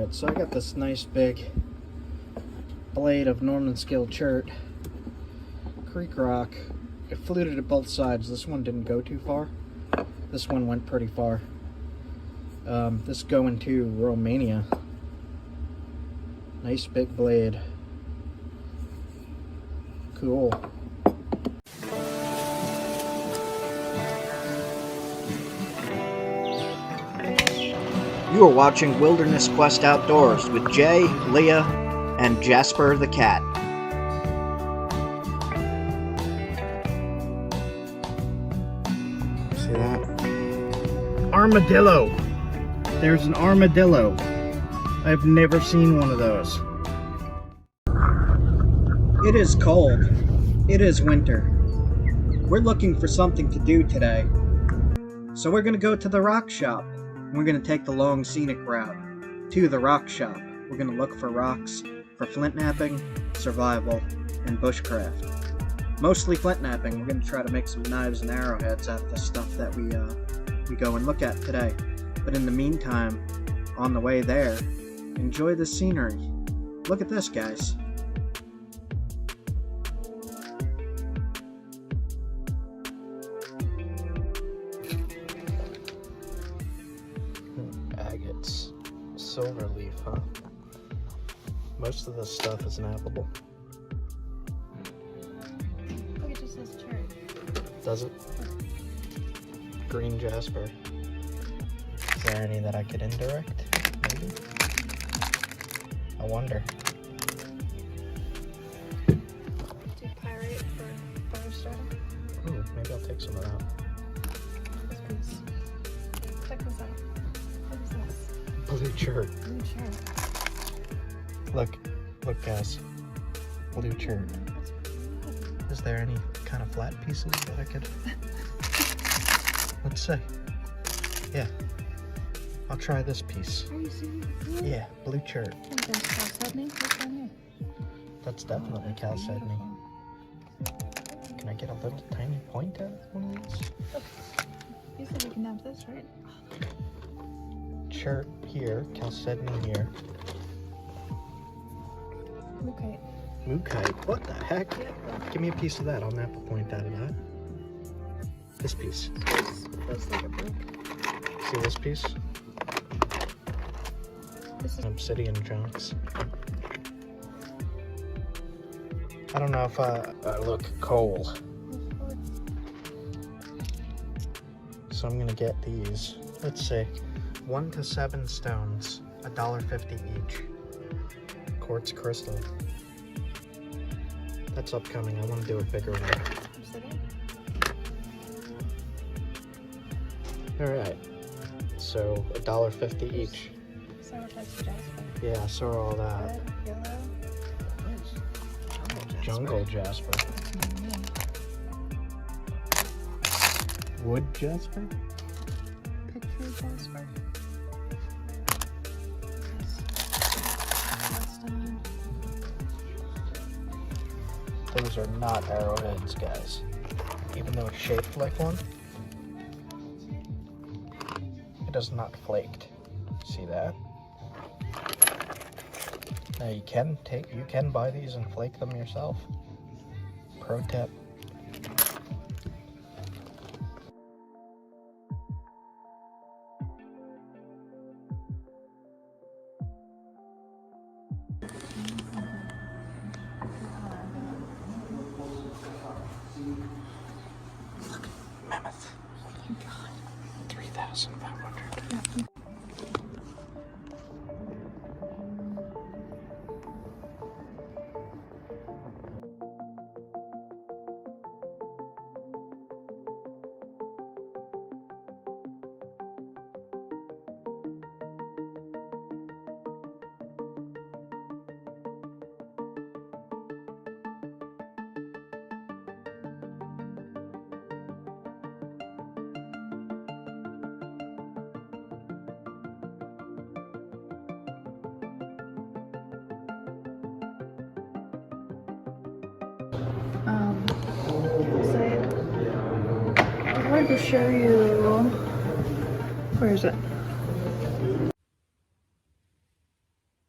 Alright, so I got this nice big blade of Norman scale chert, creek rock. I fluted at both sides. This one didn't go too far. This one went pretty far. This going to Romania. Nice big blade. Cool. You are watching Wilderness Quest Outdoors with Jay, Leah, and Jasper the cat. See that? Armadillo! There's an armadillo. I've never seen one of those. It is cold. It is winter. We're looking for something to do today. So we're gonna go to the rock shop. We're going to take the long scenic route to the rock shop. We're going to look for rocks for flint knapping, survival, and bushcraft. Mostly flint knapping. We're going to try to make some knives and arrowheads out of the stuff that we go and look at today. But in the meantime, on the way there, enjoy the scenery. Look at this, guys. Agates. Silver leaf, huh? Most of this stuff is nappable. Look, it just says chert. Does it? Green jasper. Is there any that I could indirect? Maybe? I wonder. Do pyrite for fire starter? Ooh, maybe I'll take some of that. This piece. Check this out. What is this? Blue chert. Blue chert. Look guys. Blue chert. Is there any kind of flat pieces that I could... Let's see. Yeah. I'll try this piece. Are you serious? Yeah, blue chert. There's chalcedony. What's on here? That's definitely chalcedony. Can I get a little tiny point out of one of these? Look. You said you can have this, right? Chert here, chalcedony here. Okay. Mookite. What the heck? Yep. Give me a piece of that. I'll nap a point out of that. This piece. Feels like a brick. See this piece? This is Obsidian chunks. I don't know if look, coal. So I'm gonna get these. Let's see, 1 to 7 stones, $1.50 each. Quartz crystal. That's upcoming. I want to do a bigger one. obsidian? All right. So $1.50 each. So what types of jasper? Yeah, I saw all that. Red, yellow. Jungle jasper. Mm-hmm. Wood jasper? Picture jasper. Those are not arrowheads, guys. Even though it's shaped like one, it is not flaked. See that? Now you can buy these and flake them yourself. Pro tip. Look, mammoth. Oh my god. 3,500. I wanted to show you. Where is it?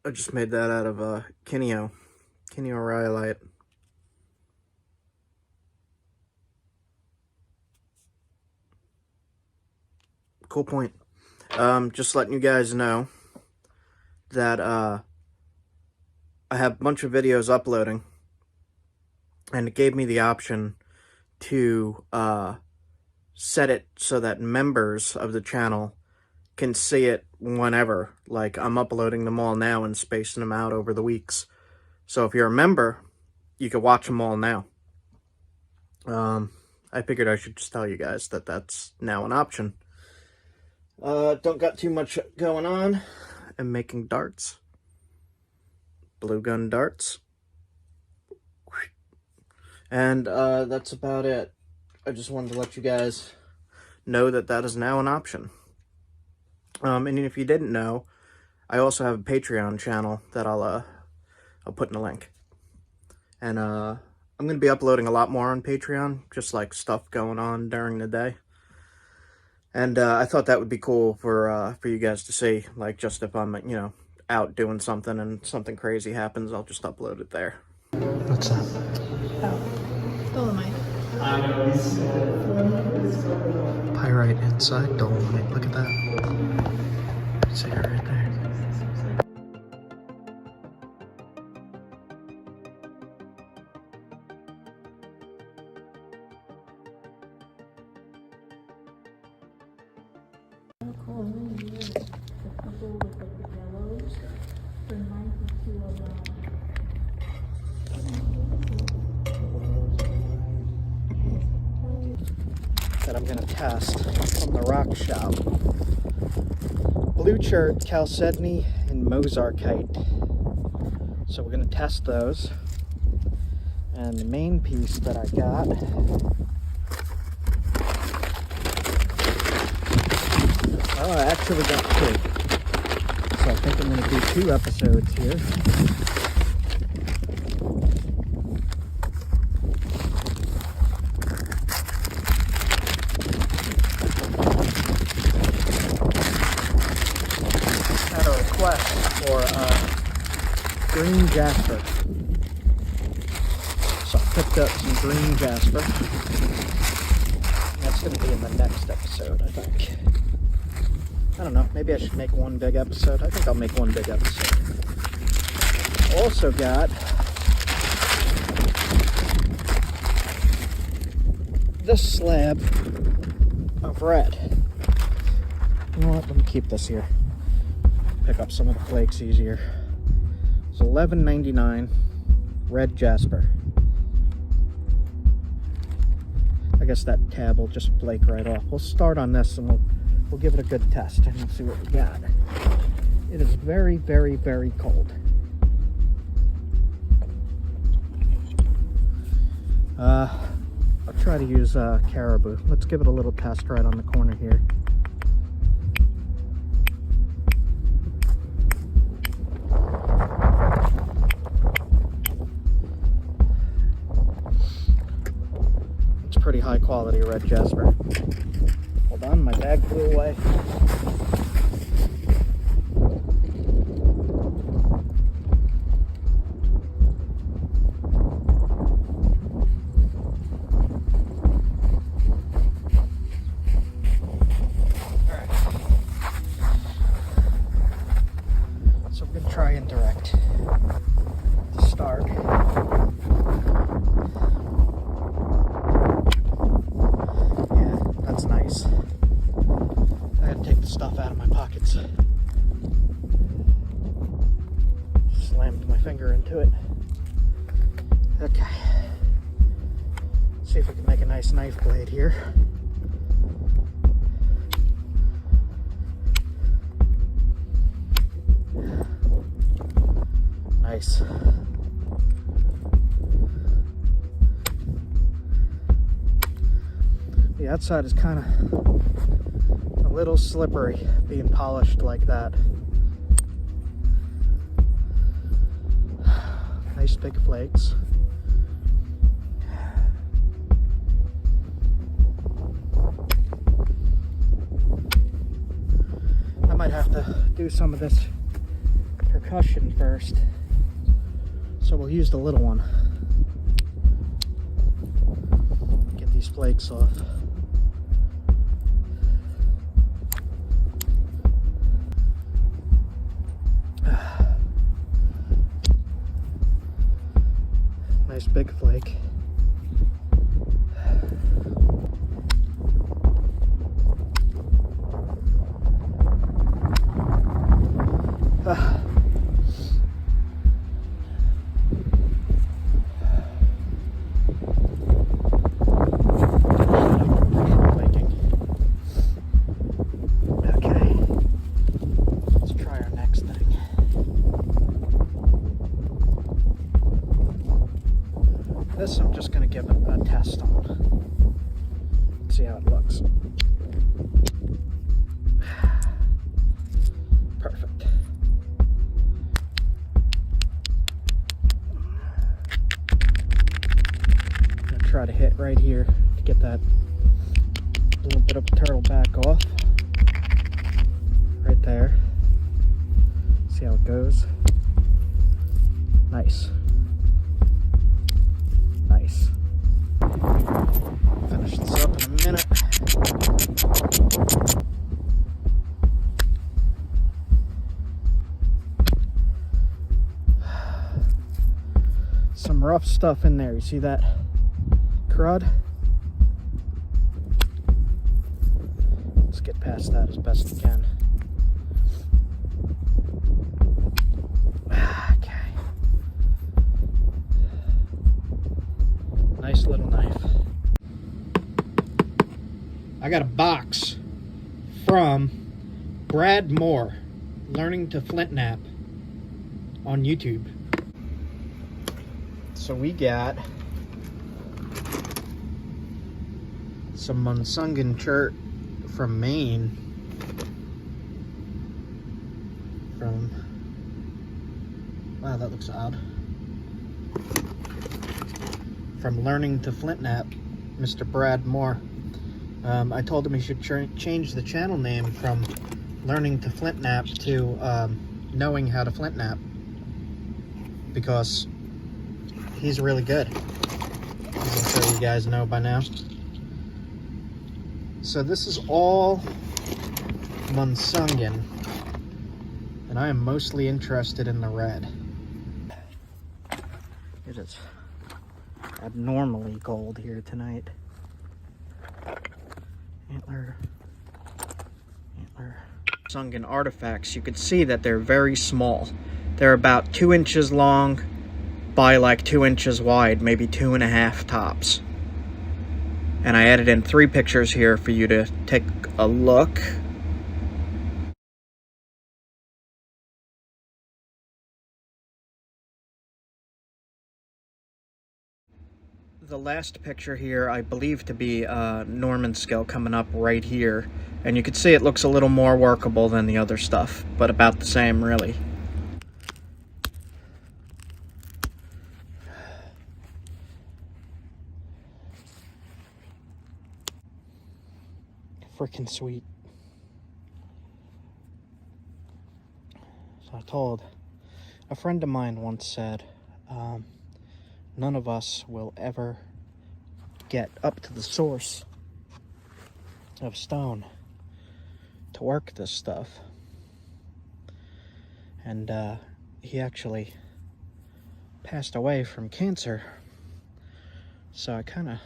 I just made that out of Kineo rhyolite. Cool point. Just letting you guys know that I have a bunch of videos uploading, and it gave me the option to set it so that members of the channel can see it whenever. Like, I'm uploading them all now and spacing them out over the weeks. So if you're a member, you can watch them all now. I figured I should just tell you guys that that's now an option. Don't got too much going on. I'm making darts. Blue gun darts. And that's about it. I just wanted to let you guys know that that is now an option. And if you didn't know, I also have a Patreon channel that I'll put in the link. And I'm going to be uploading a lot more on Patreon, just like stuff going on during the day. And I thought that would be cool for you guys to see, like, just if I'm, you know, out doing something and something crazy happens, I'll just upload it there. What's that? Oh, dolomite. Pyrite inside dolomite. Look at that. See it right there. That I'm gonna test from the rock shop. Blue chert, chalcedony, and mozarkite. So we're gonna test those. And the main piece that I got I actually got two. So I think I'm gonna do 2 episodes here. For green jasper. So I picked up some green jasper. That's going to be in the next episode, I think. I don't know, maybe I should make one big episode. I think I'll make one big episode. Also got this slab of red. You know what, let me keep this here. Pick up some of the flakes easier. It's $11.99 red jasper. I guess that tab will just flake right off. We'll start on this and we'll give it a good test and we'll see what we got. It is very, very, very cold. I'll try to use caribou. Let's give it a little test right on the corner here. Pretty high quality red jasper. Hold on, my bag flew away. Alright. So we're gonna try indirect to start. Nice. I gotta take the stuff out of my pockets. Slammed my finger into it. Okay. See if we can make a nice knife blade here. Nice. The outside is kind of a little slippery being polished like that. Nice big flakes. I might have to do some of this percussion first. So we'll use the little one. Get these flakes off. Nice big flake. This I'm just going to give it a test on. See how it looks. Perfect. I'm going to try to hit right here to get that little bit of turtle back off. Right there. See how it goes. Nice. Nice. Finish this up in a minute. Some rough stuff in there. You see that crud? Let's get past that as best we can. Nice little knife. I got a box from Brad Moore, Learning to Flint Nap on YouTube. So we got some Munsungan chert from Maine. Wow, that looks odd. From Learning to Flint Nap, Mr. Brad Moore. I told him he should change the channel name from Learning to Flint Nap to Knowing How to Flint Nap, because he's really good, as I'm sure you guys know by now. So this is all Munsungan, and I am mostly interested in the red. It is abnormally cold here tonight. Antler. Munsungan artifacts, you could see that they're very small. They're about 2 inches long by like 2 inches wide, maybe 2.5 tops. And I added in 3 pictures here for you to take a look. The last picture here I believe to be Norman scale coming up right here, and you can see it looks a little more workable than the other stuff, but about the same really. Freaking sweet. So I told a friend of mine once said, none of us will ever get up to the source of stone to work this stuff. And he actually passed away from cancer. So I kind of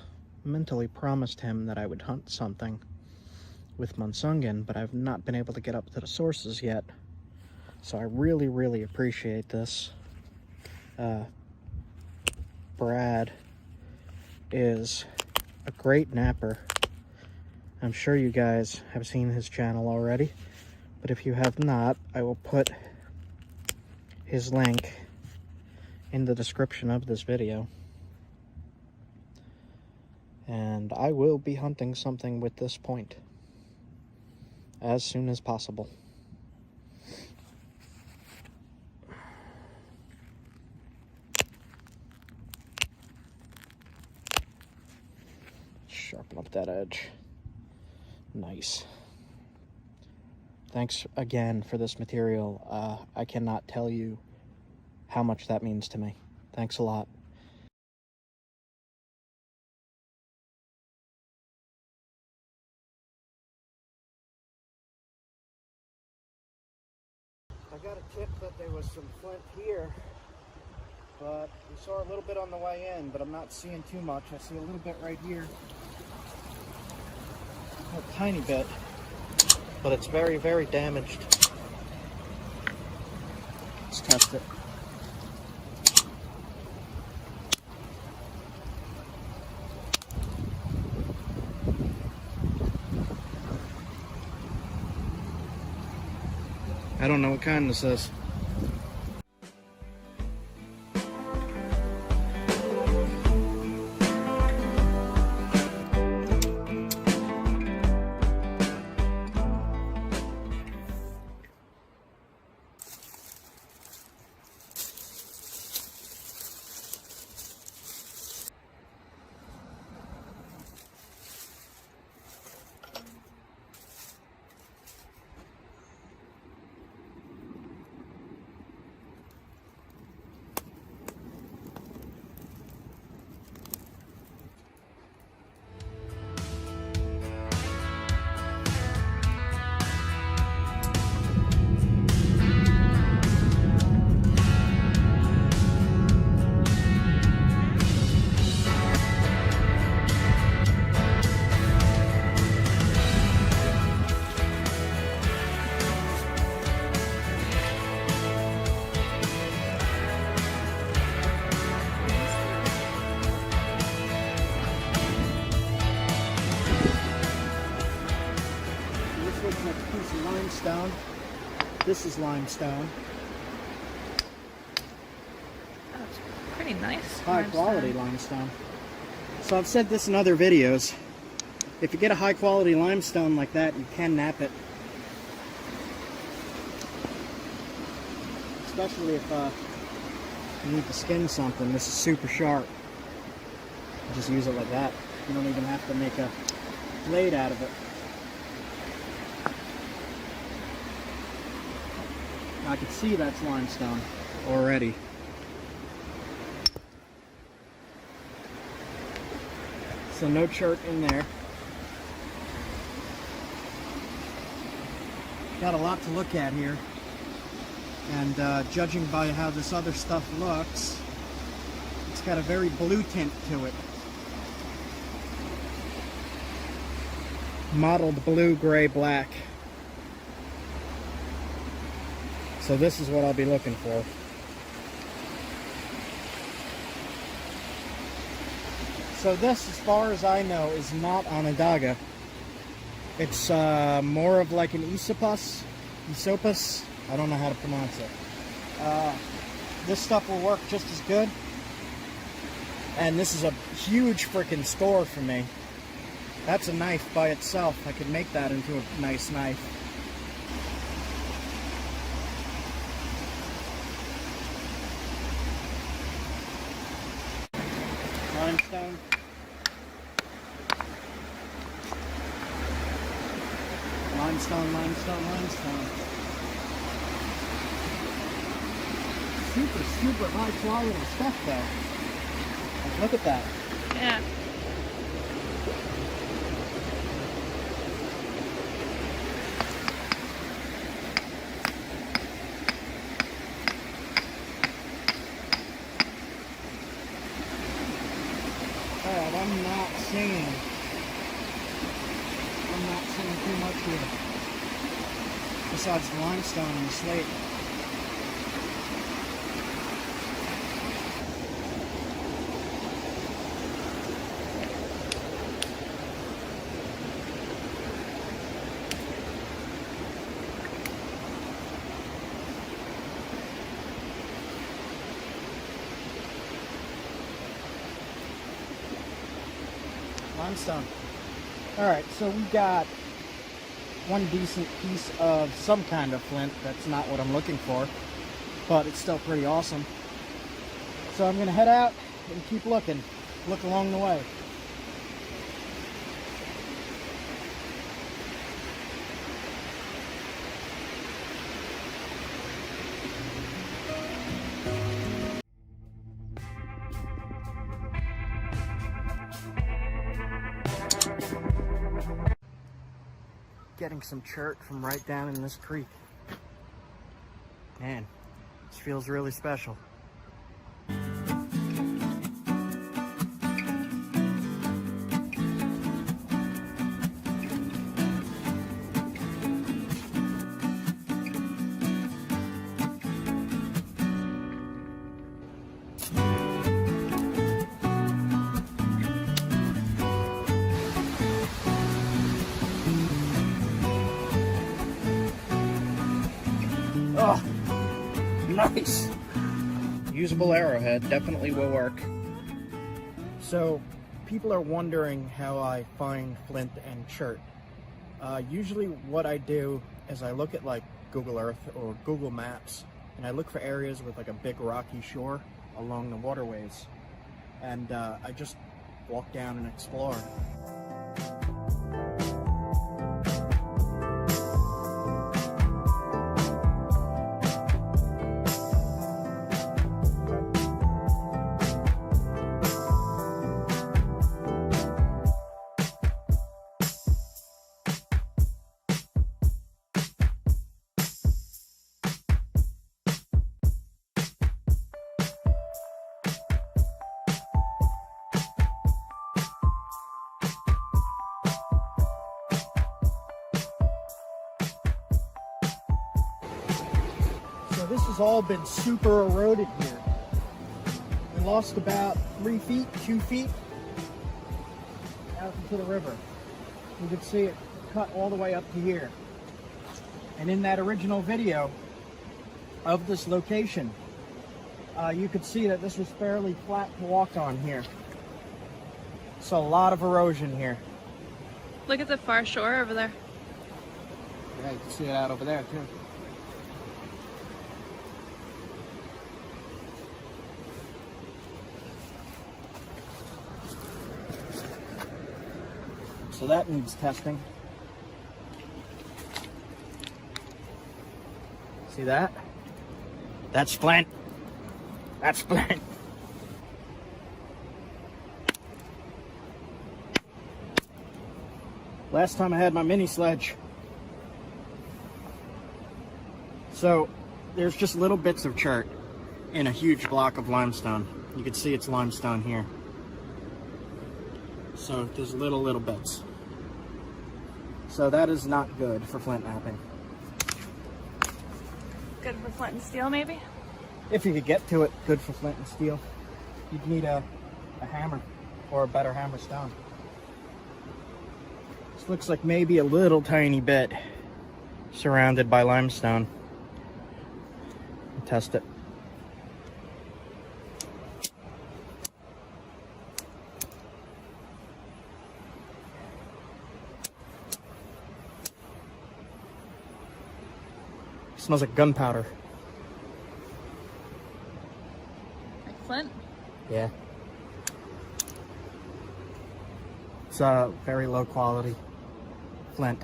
mentally promised him that I would hunt something with Munsungan, but I've not been able to get up to the sources yet. So I really, really appreciate this. Brad is a great napper. I'm sure you guys have seen his channel already, but if you have not, I will put his link in the description of this video. And I will be hunting something with this point as soon as possible. Sharpen up that edge. Nice. Thanks again for this material. I cannot tell you how much that means to me. Thanks a lot. I got a tip that there was some flint here, but we saw a little bit on the way in, but I'm not seeing too much. I see a little bit right here. A tiny bit, but it's very, very damaged. Let's test it. I don't know what kind this is. Limestone. This is limestone. That's pretty nice. High quality limestone. So I've said this in other videos. If you get a high quality limestone like that, you can nap it. Especially if you need to skin something. This is super sharp. Just use it like that. You don't even have to make a blade out of it. I can see that's limestone already. So no chert in there. Got a lot to look at here. And judging by how this other stuff looks, it's got a very blue tint to it. Mottled blue, gray, black. So this is what I'll be looking for. So this, as far as I know, is not Onondaga. It's more of like an Esopus. I don't know how to pronounce it. This stuff will work just as good. And this is a huge freaking score for me. That's a knife by itself. I could make that into a nice knife. Limestone. Limestone, limestone, limestone. Super high quality stuff though. Like, look at that. Yeah. Alright, I'm not seeing too much here. Besides the limestone and the slate. Limestone. Alright, so we got one decent piece of some kind of flint. That's not what I'm looking for, but it's still pretty awesome. So I'm going to head out and keep looking. Look along the way. getting some chert from right down in this creek. Man, this feels really special. Oh, nice. Usable arrowhead, definitely will work. So, people are wondering how I find flint and chert. Usually what I do is I look at like Google Earth or Google Maps, and I look for areas with like a big rocky shore along the waterways. And I just walk down and explore. So this has all been super eroded here. We lost about 3 feet, 2 feet out into the river. You can see it cut all the way up to here. And in that original video of this location, you could see that this was fairly flat to walk on here. So a lot of erosion here. Look at the far shore over there. Yeah, you can see it out over there too. So that needs testing. See that? That's flint. That's flint. Last time I had my mini sledge. So there's just little bits of chert in a huge block of limestone. You can see it's limestone here. So there's little bits. So that is not good for flint knapping. Good for flint and steel, maybe? If you could get to it, good for flint and steel. You'd need a hammer or a better hammer stone. This looks like maybe a little tiny bit surrounded by limestone. Test it. Smells like gunpowder. Like flint? Yeah. It's very low quality flint.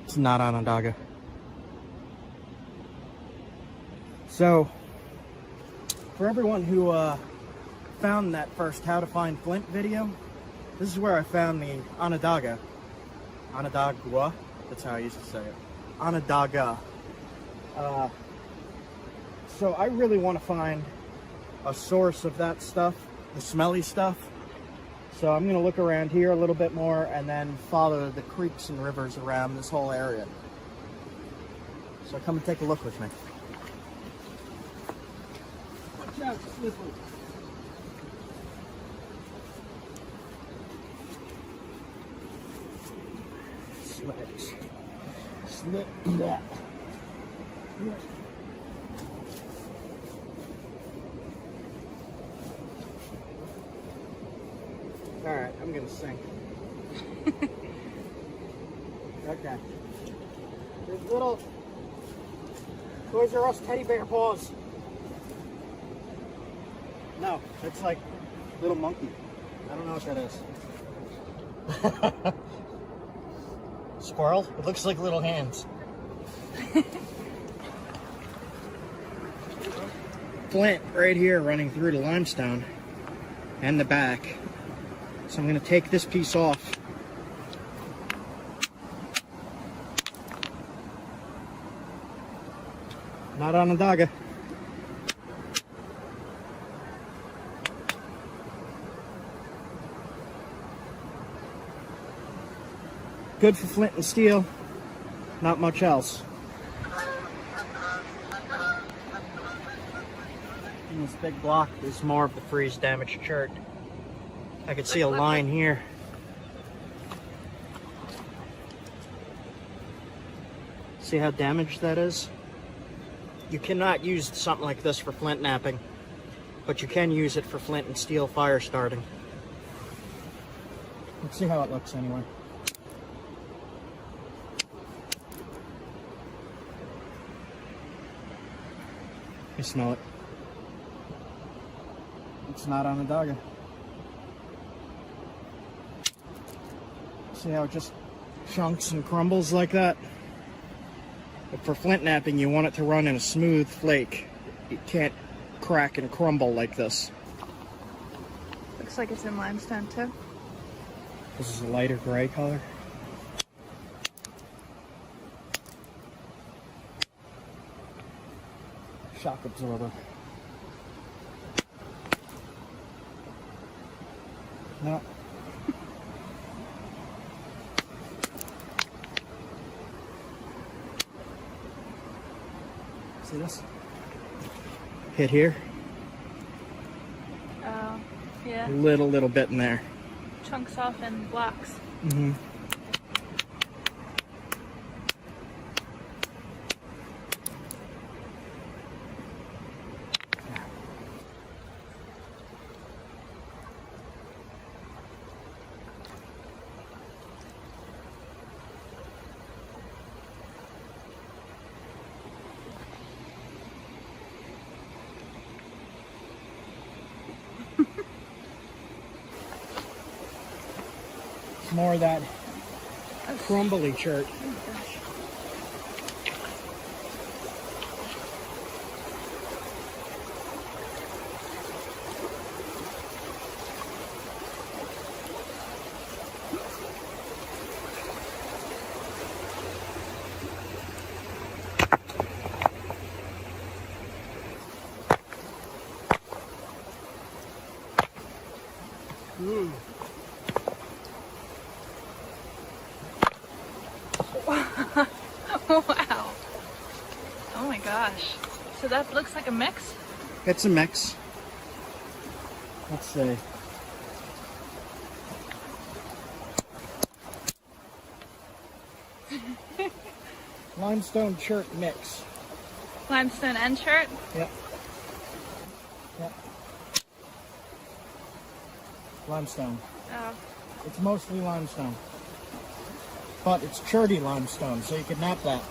It's not Onondaga. So, for everyone who found that first How to Find Flint video, this is where I found the Onondaga. Onondaga, that's how I used to say it. Onondaga. So I really want to find a source of that stuff, the smelly stuff. So I'm going to look around here a little bit more and then follow the creeks and rivers around this whole area. So come and take a look with me. Watch out, it's slippery. Sledge. Slip that. Alright, I'm gonna sink. Okay. There's little Toys R Us teddy bear paws. No, it's like little monkey. I don't know what that is. Squirrel? It looks like little hands. Flint right here running through the limestone and the back. So I'm going to take this piece off. Not Onondaga. Good for flint and steel, not much else. And this big block is more of the freeze damaged chert. I could see a line here. See how damaged that is? You cannot use something like this for flint knapping, but you can use it for flint and steel fire starting. Let's see how it looks anyway. You smell it. It's not Onondaga. See how it just chunks and crumbles like that? But for flint knapping, you want it to run in a smooth flake. It can't crack and crumble like this. Looks like it's in limestone too. This is a lighter gray color. Shock absorber. No. See this? Hit here. Oh, yeah. A little bit in there. Chunks off in blocks. Mm-hmm. More of that crumbly chert. Oh gosh. Ooh. Wow. Oh my gosh. So that looks like a mix? It's a mix. Let's see. Limestone chert mix. Limestone and chert? Yep. Yep. Limestone. Oh. It's mostly limestone. But it's cherty limestone, so you can nap that.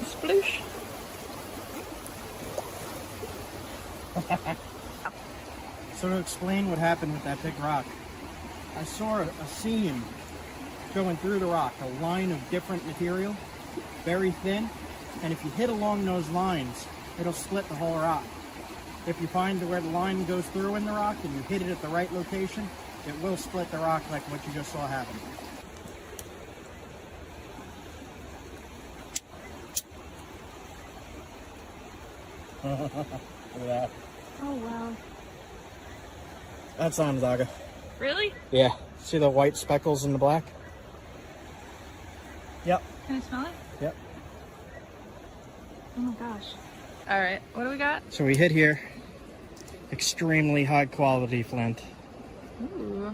Sploosh. So to explain what happened with that big rock, I saw a seam going through the rock, a line of different material, very thin, and if you hit along those lines, it'll split the whole rock. If you find where the line goes through in the rock and you hit it at the right location, it will split the rock like what you just saw happen. Look at that. Oh wow. That's Onondaga. Really? Yeah. See the white speckles in the black? Yep. Can I smell it? Yep. Oh my gosh. Alright, what do we got? So we hit here. Extremely high quality flint. Ooh.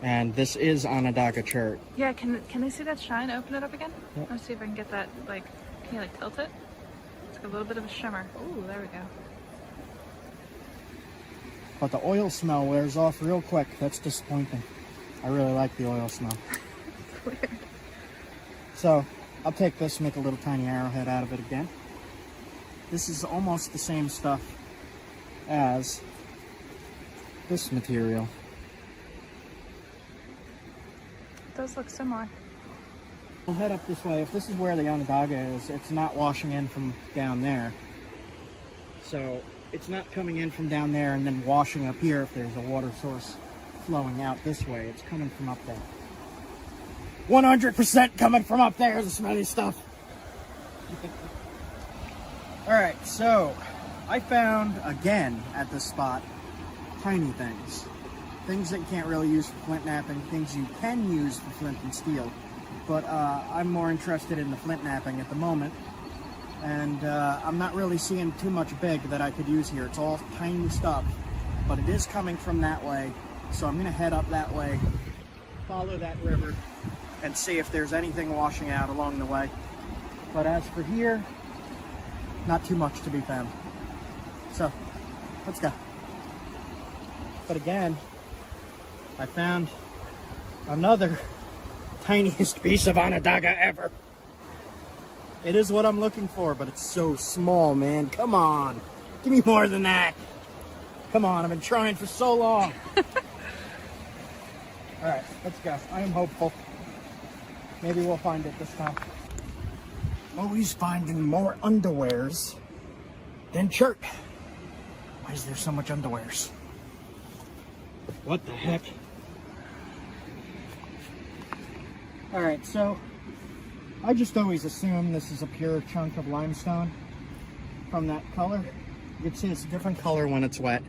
And this is Onondaga chert. Yeah, can they see that shine? Open it up again? Yep. Let's see if I can get that, like, can you like tilt it? It's like a little bit of a shimmer. Ooh, there we go. But the oil smell wears off real quick. That's disappointing. I really like the oil smell. It's weird. So I'll take this, make a little tiny arrowhead out of it again. This is almost the same stuff as this material. It does look similar. We'll head up this way. If this is where the Onondaga is, it's not washing in from down there. So it's not coming in from down there and then washing up here if there's a water source flowing out this way. It's coming from up there. 100% coming from up there, the smelly stuff. Alright, so I found, again, at this spot, tiny things. Things that you can't really use for flint knapping, things you can use for flint and steel. But I'm more interested in the flint knapping at the moment. And I'm not really seeing too much big that I could use here. It's all tiny stuff. But it is coming from that way. So I'm going to head up that way, follow that river, and see if there's anything washing out along the way. But as for here, not too much to be found. So, let's go. But again, I found another tiniest piece of Onondaga ever. It is what I'm looking for, but it's so small, man. Come on. Give me more than that. Come on, I've been trying for so long. Alright, let's go. I am hopeful. Maybe we'll find it this time. Always finding more underwears than shirt. Why is there so much underwears? What the heck? Alright, so I just always assume this is a pure chunk of limestone from that color. You can see it's a different color when it's wet.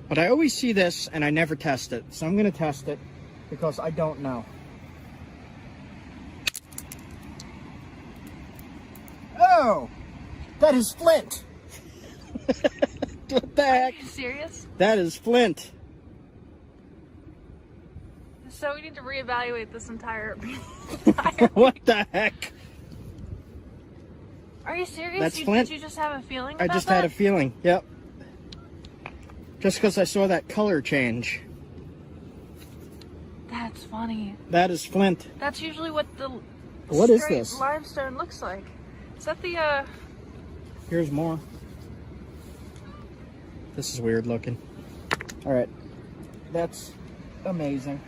But I always see this and I never test it. So I'm going to test it because I don't know. Oh! That is flint! What the heck? Are you serious? That is flint. So we need to reevaluate this entire What the heck? Are you serious? That's flint. Did you just have a feeling I about just that? had a feeling. Yep. Just because I saw that color change. That's funny. That is flint. That's usually what the What is straight this? limestone looks like. Is that the Here's more. This is weird looking. Alright. That's amazing.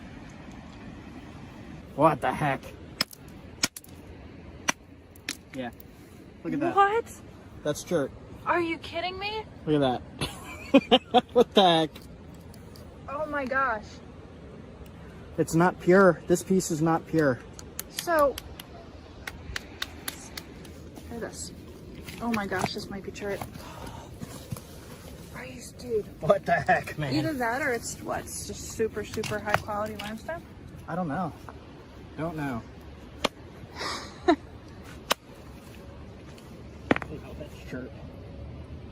What the heck? Yeah. Look at that. what? That's chert. Are you kidding me? Look at that. What the heck? Oh my gosh. It's not pure. This piece is not pure. So hear this. Oh my gosh, this might be chert. Are you, dude? What the heck, man? Either that or it's what? It's just super, super high quality limestone? I don't know. Don't know. Oh, that's chert.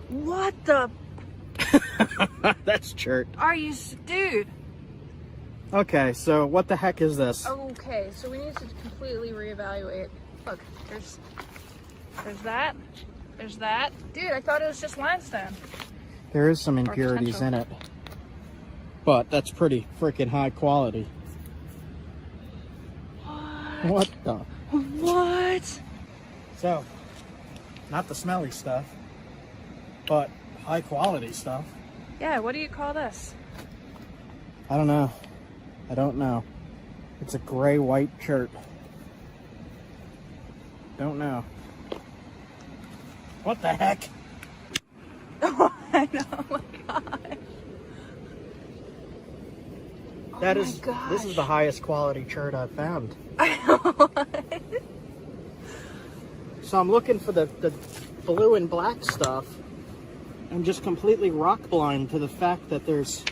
What the? That's chert. Are you, dude? Okay, so what the heck is this? Okay, so we need to completely reevaluate. Look, there's that. There's that. Dude, I thought it was just limestone. There is some impurities in it. But that's pretty freaking high quality. What the? What? So, not the smelly stuff, but high quality stuff. Yeah, what do you call this? I don't know. I don't know. It's a gray white shirt. Don't know. What the heck? I know, oh my god. That Oh is, my gosh. this is the highest quality shirt I've found. So I'm looking for the blue and black stuff. I'm just completely rock blind to the fact that there's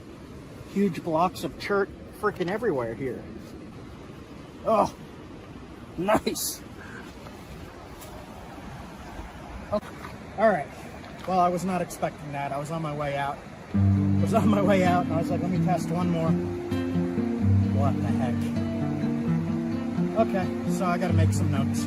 huge blocks of chert freaking everywhere here. Oh, nice. Okay. All right. Well, I was not expecting that. I was on my way out. And I was like, let me test one more. What the heck? Okay, so I gotta make some notes.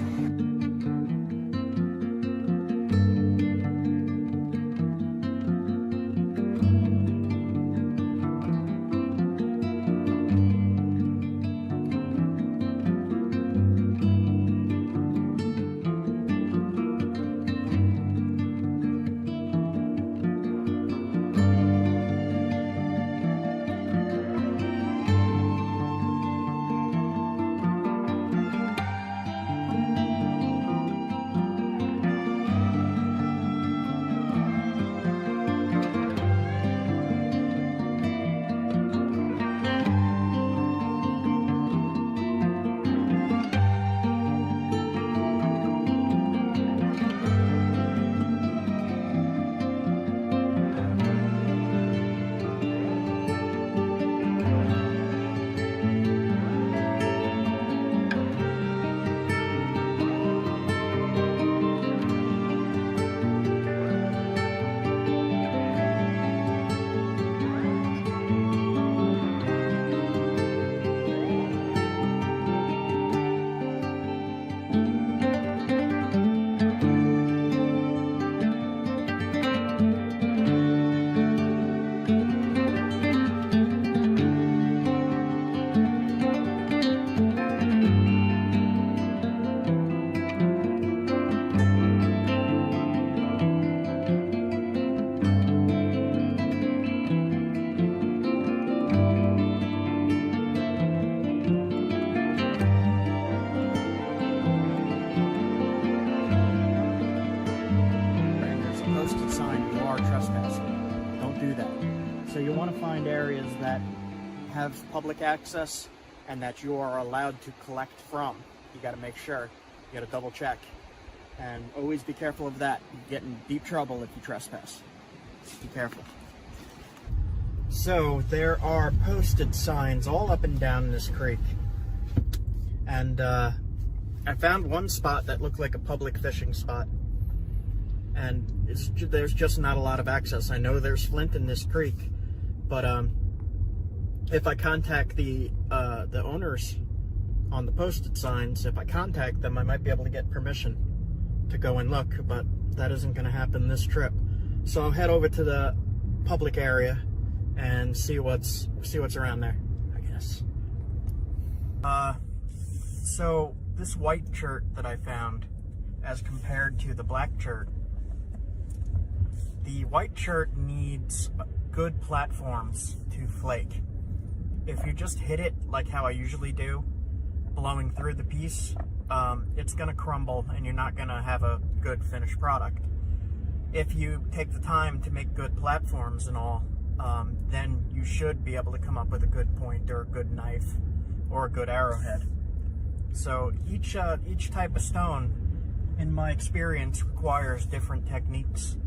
areas that have public access and that you are allowed to collect from. You got to make sure. You got to double check. And always be careful of that. You get in deep trouble if you trespass. Be careful. So there are posted signs all up and down this creek. And I found one spot that looked like a public fishing spot. And there's just not a lot of access. I know there's flint in this creek, but if I contact the owners on the posted signs, if I contact them, I might be able to get permission to go and look, but that isn't going to happen this trip. So I'll head over to the public area and see what's around there, I guess. So this white chert that I found, as compared to the black chert, the white chert needs good platforms to flake. If you just hit it like how I usually do, blowing through the piece, it's gonna crumble and you're not gonna have a good finished product. If you take the time to make good platforms and all, then you should be able to come up with a good point or a good knife or a good arrowhead. So each type of stone, in my experience, requires different techniques,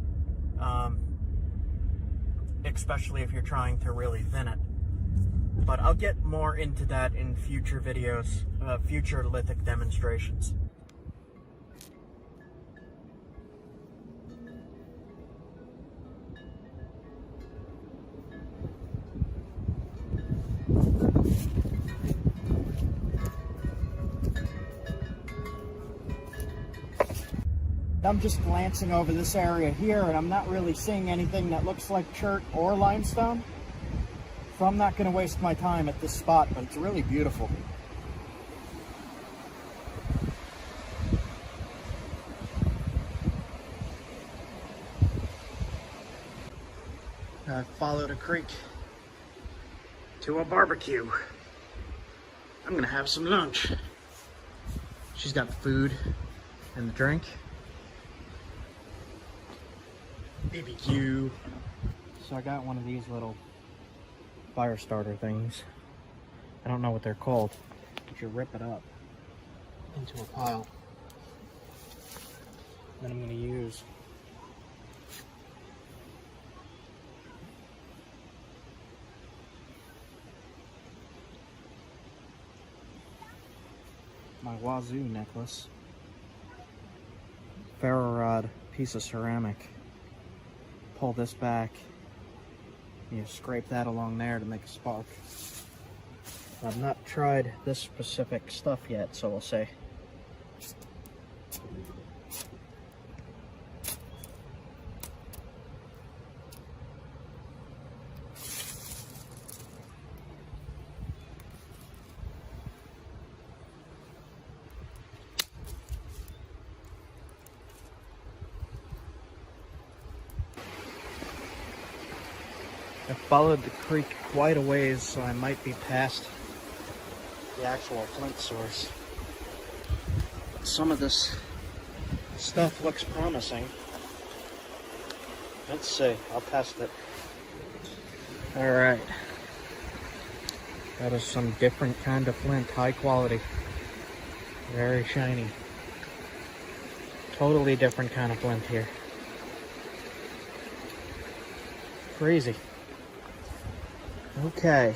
especially if you're trying to really thin it. But I'll get more into that in future videos, future lithic demonstrations. I'm just glancing over this area here, and I'm not really seeing anything that looks like chert or limestone. So I'm not going to waste my time at this spot, but it's really beautiful. I followed a creek to a barbecue. I'm going to have some lunch. She's got the food and the drink. BBQ. So I got one of these little fire starter things. I don't know what they're called, but you rip it up into a pile. Then I'm going to use my wazoo necklace, ferro rod, piece of ceramic. Pull this back, you scrape that along there to make a spark. I've not tried this specific stuff yet, so we'll see. I followed the creek quite a ways, so I might be past the actual flint source. But some of this stuff looks promising. Let's see, I'll test it. Alright. That is some different kind of flint, high quality. Very shiny. Totally different kind of flint here. Crazy. Okay.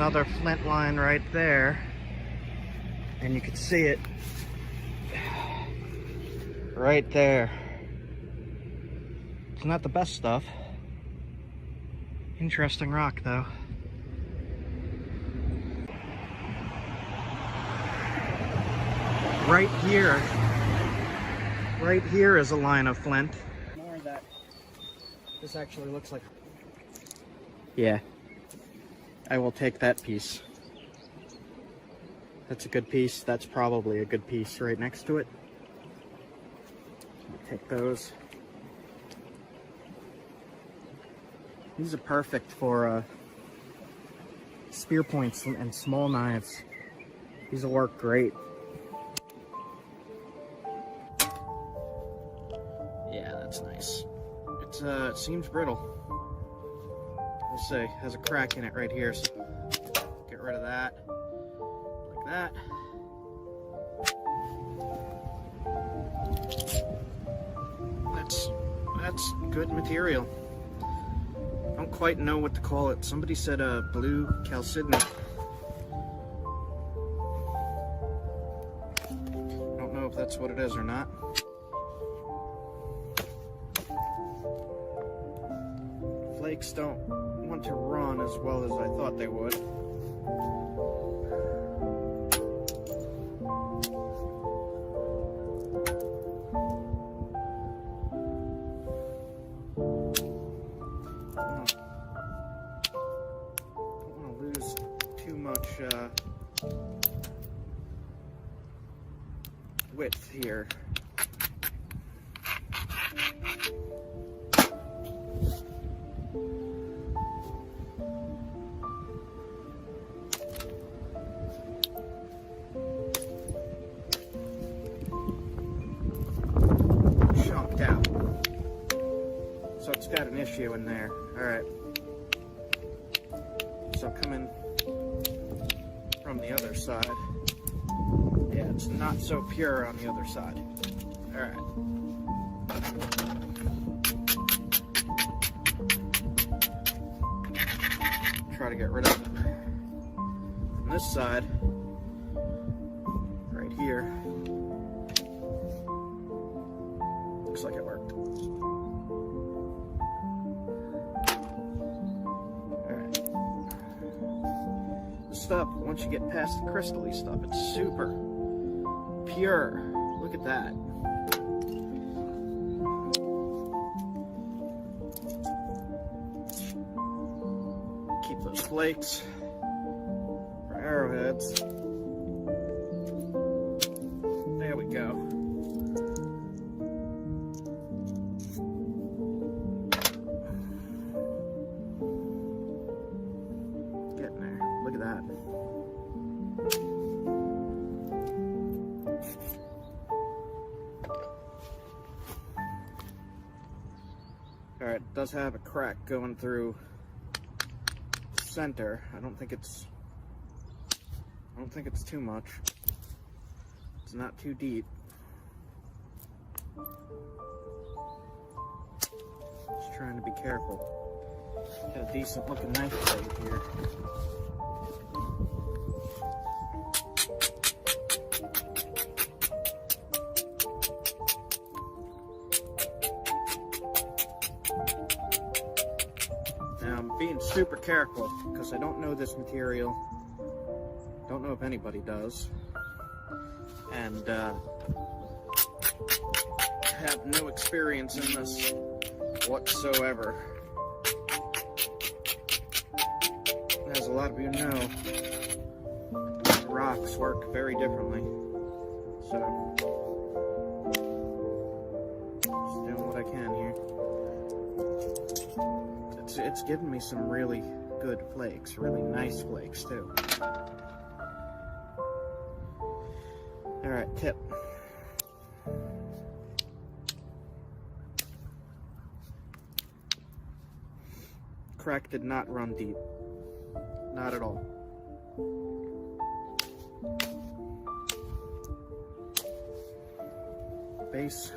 another flint line right there. And you can see it right there. It's not the best stuff. Interesting rock though. Right here is a line of flint. More of that. This actually looks like... Yeah, I will take that piece. That's a good piece. That's probably a good piece right next to it. Take those. These are perfect for spear points and small knives. These will work great. Yeah, that's nice. It seems brittle. We'll see. Has a crack in it right here, so get rid of that. Like that. That's good material. Don't quite know what to call it. Somebody said blue chalcedony. Don't know if that's what it is or not. Flakes don't want to run as well as I thought they would. Width here. Chunked out. So it's got an issue in there. Alright. So coming from the other side. Yeah, it's not so pure on the other side. Alright. Try to get rid of it. From this side, right here, looks like it worked. Alright. This stuff, once you get past the crystal-y stuff, it's super pure. Look at that. Keep those flakes for arrowheads. There we go. Getting there. Look at that. Alright, it does have a crack going through the center. I don't think it's too much. It's not too deep. Just trying to be careful. Got a decent looking knife blade here. Now I'm being super careful because I don't know this material. Don't know if anybody does. And have no experience in this whatsoever. As a lot of you know, rocks work very differently. So, just doing what I can here. It's given me some really good flakes, really nice flakes too. Alright, tip. Crack did not run deep. Not at all. Base.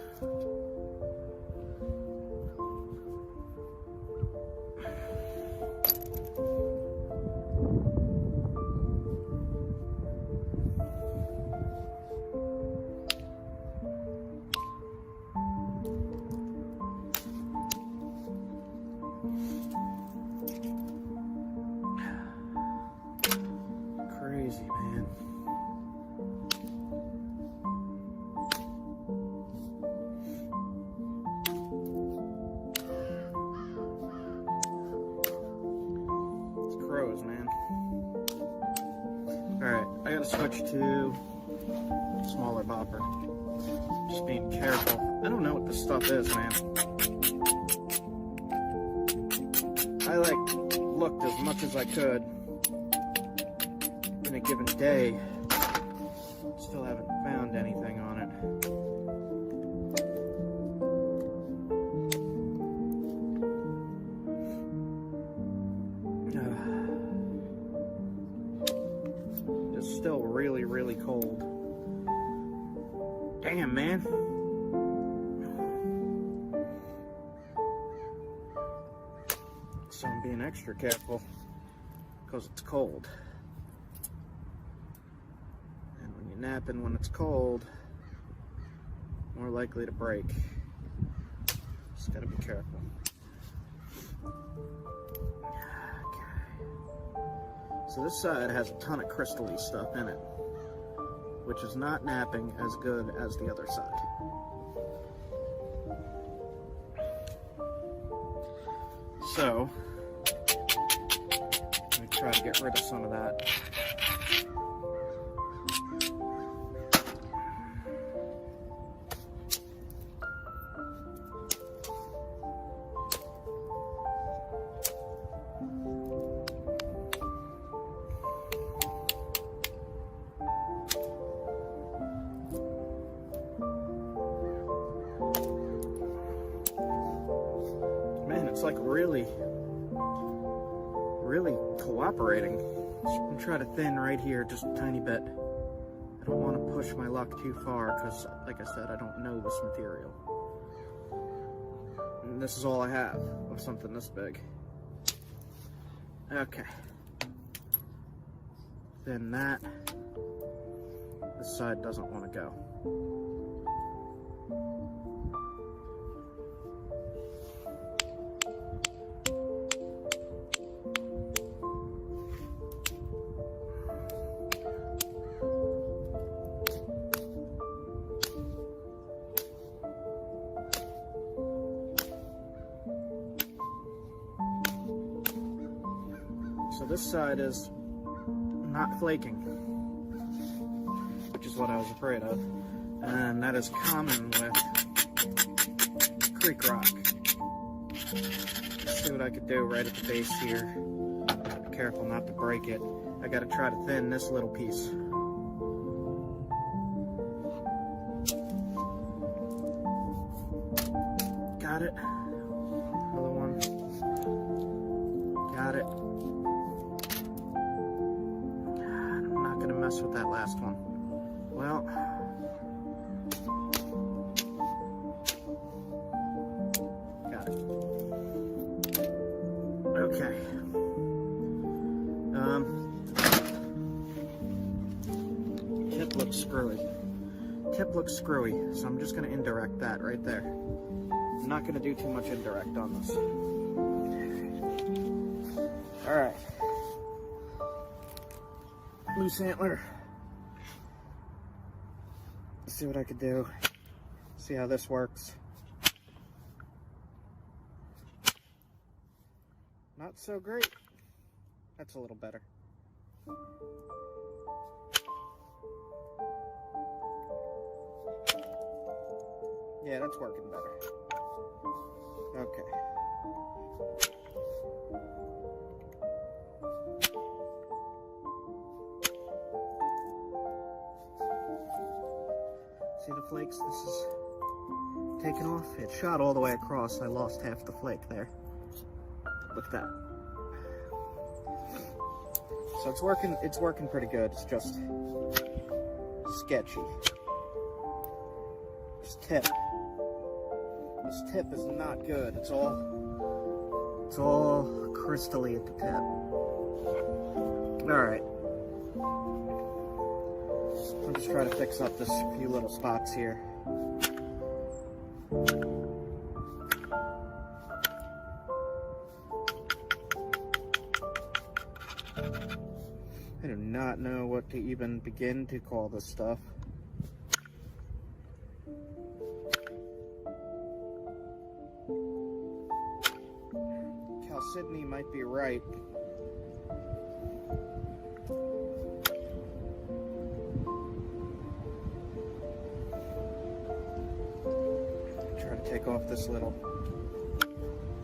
Alright, I gotta switch to smaller bopper. Just being careful. I don't know what this stuff is, man. I looked as much as I could in a given day. Still haven't found anything on it. It's still really, really cold. Damn, man. So I'm being extra careful because it's cold. And when you're napping when it's cold, more likely to break. Just gotta be careful. Okay. So this side has a ton of crystal-y stuff in it, which is not napping as good as the other side. So, let me try to get rid of some of that. It's like really cooperating. I'm trying to thin right here just a tiny bit. I don't want to push my luck too far because, like I said, I don't know this material. And this is all I have of something this big. Okay. Thin that. This side doesn't want to go. So this side is not flaking, which is what I was afraid of, and that is common with creek rock. Let's see what I could do right at the base here. Be careful not to break it. I gotta try to thin this little piece. Got it. Another one. Got it. I'm not gonna mess with that last one. Well, got it. Okay. Tip looks screwy. Tip looks screwy, so I'm just gonna indirect that right there. I'm not gonna do too much indirect on this. All right. Loose antler. Let's see what I could do. See how this works. Not so great. That's a little better. Yeah, that's working better. Okay. See the flakes? This is taken off. It shot all the way across. I lost half the flake there. Look at that. So it's working pretty good. It's just sketchy. This tip is not good. It's all crystally at the tip. All right. I'm just trying to fix up this few little spots here. I do not know what to even begin to call this stuff. Sydney might be right. take off this little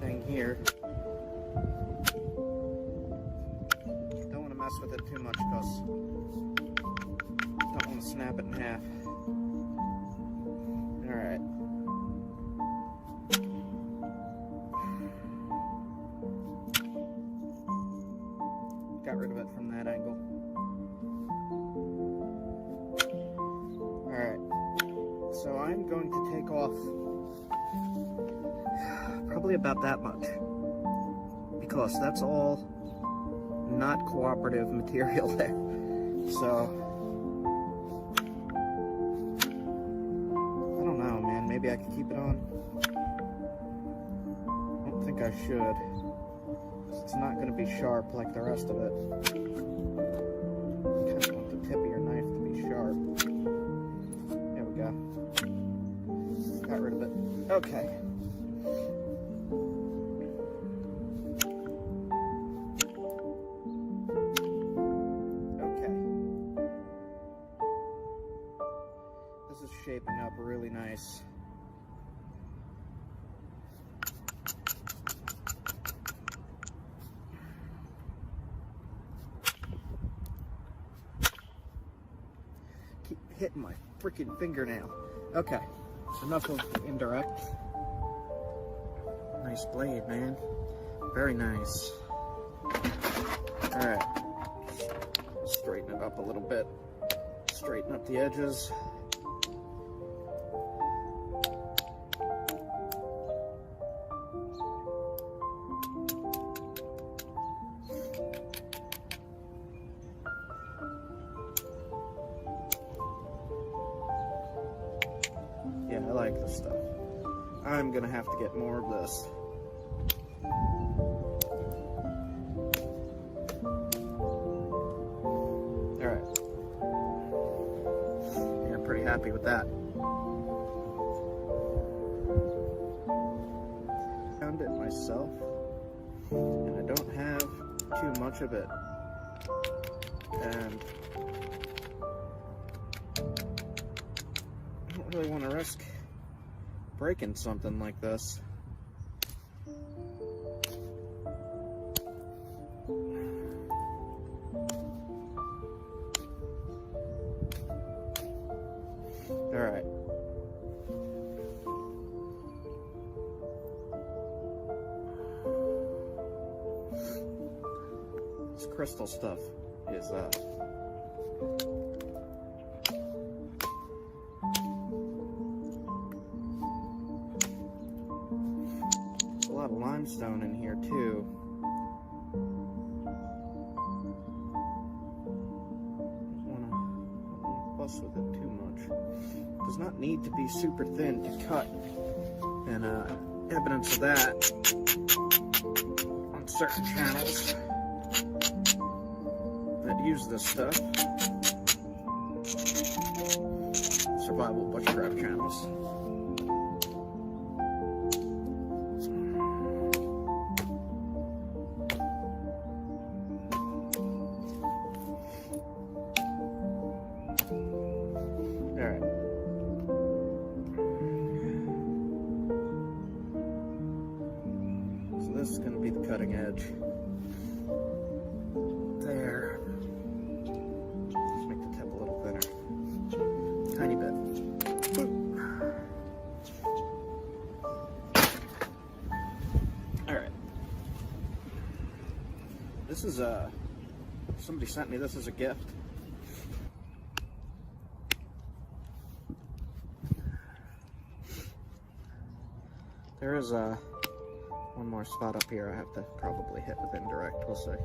thing here. Don't want to mess with it too much because don't want to snap it in half. Alright. Got rid of it from that angle. Alright. So I'm going to take off probably about that much, because that's all not cooperative material there. So I don't know, man. Maybe I could keep it on. I don't think I should. It's not going to be sharp like the rest of it. You kind of want the tip of your knife to be sharp. There we go. Got rid of it. Okay. This is shaping up really nice. Keep hitting my freaking fingernail. Okay, enough of indirect. Nice blade, man. Very nice. Alright. Straighten it up a little bit. Straighten up the edges. Yeah, I like this stuff. I'm gonna have to get more of this. Alright. Yeah, I'm pretty happy with that. Found it myself, and I don't have too much of it. And I don't really want to risk breaking something like this. Alright. This crystal stuff is a lot of limestone in here too. Don't wanna fuss with it too much. Does not need to be super thin to cut, and evidence of that on certain channels that use this stuff. Survival Bushcraft channels. Alright. So this is going to be the cutting edge. There. Let's make the tip a little thinner. Tiny bit. Alright. This is somebody sent me this as a gift. There is one more spot up here I have to probably hit with indirect. We'll see.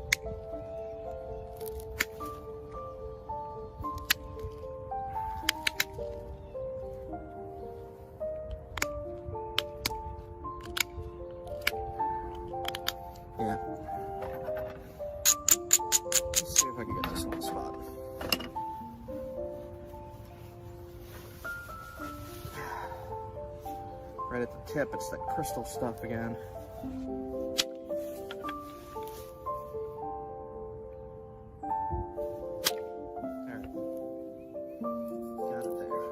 Yeah. Let's see if I can get this one spot. Right at the tip, it's that crystal stuff again. Alright. Got it there.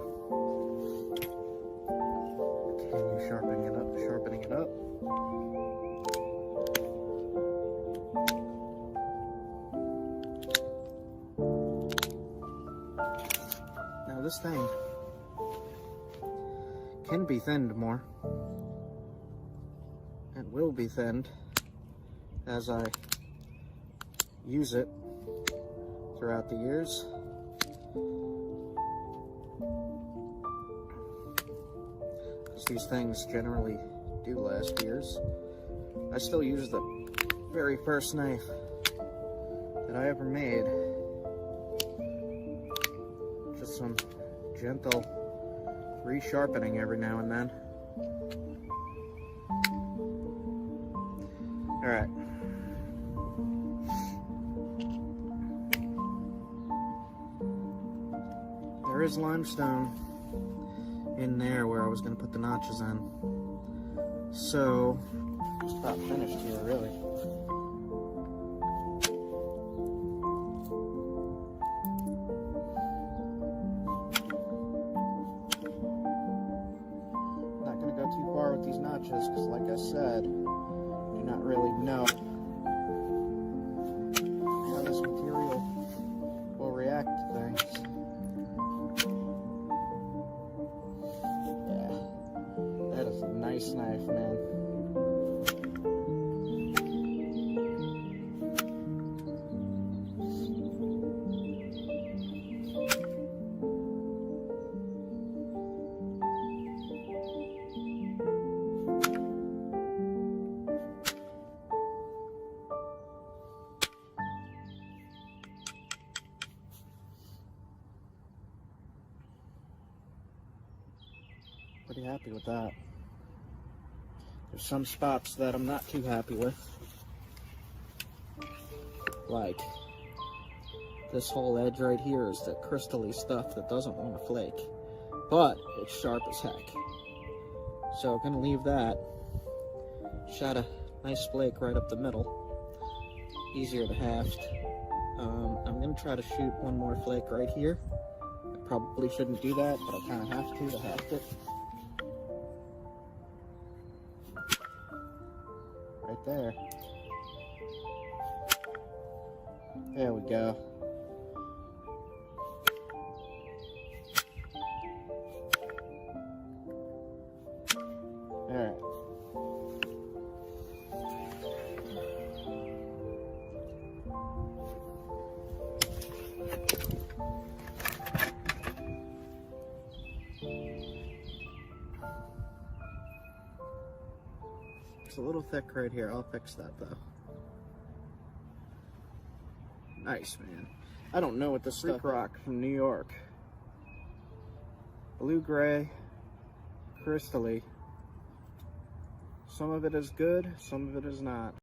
Can you sharpening it up, sharpening it up. Now this thing can be thinned more. It will be thinned as I use it throughout the years. Because these things generally do last years. I still use the very first knife that I ever made. Just some gentle resharpening every now and then. Alright. There is limestone in there where I was going to put the notches in. So, it's about finished here, really. Not going to go too far with these notches because, like I said, I do not really know how this material will react to things. Yeah, that is a nice knife, man. Pretty happy with that. There's some spots that I'm not too happy with. Like this whole edge right here is the crystally stuff that doesn't want to flake. But it's sharp as heck. So I'm gonna leave that. Shot a nice flake right up the middle. Easier to haft. I'm gonna try to shoot one more flake right here. I probably shouldn't do that, but I kinda have to haft it. Right there. There we go. Alright. It's a little thick right here. I'll fix that though. Nice, man. I don't know what this stuff rock from New York. Blue-gray, crystally. Some of it is good, some of it is not.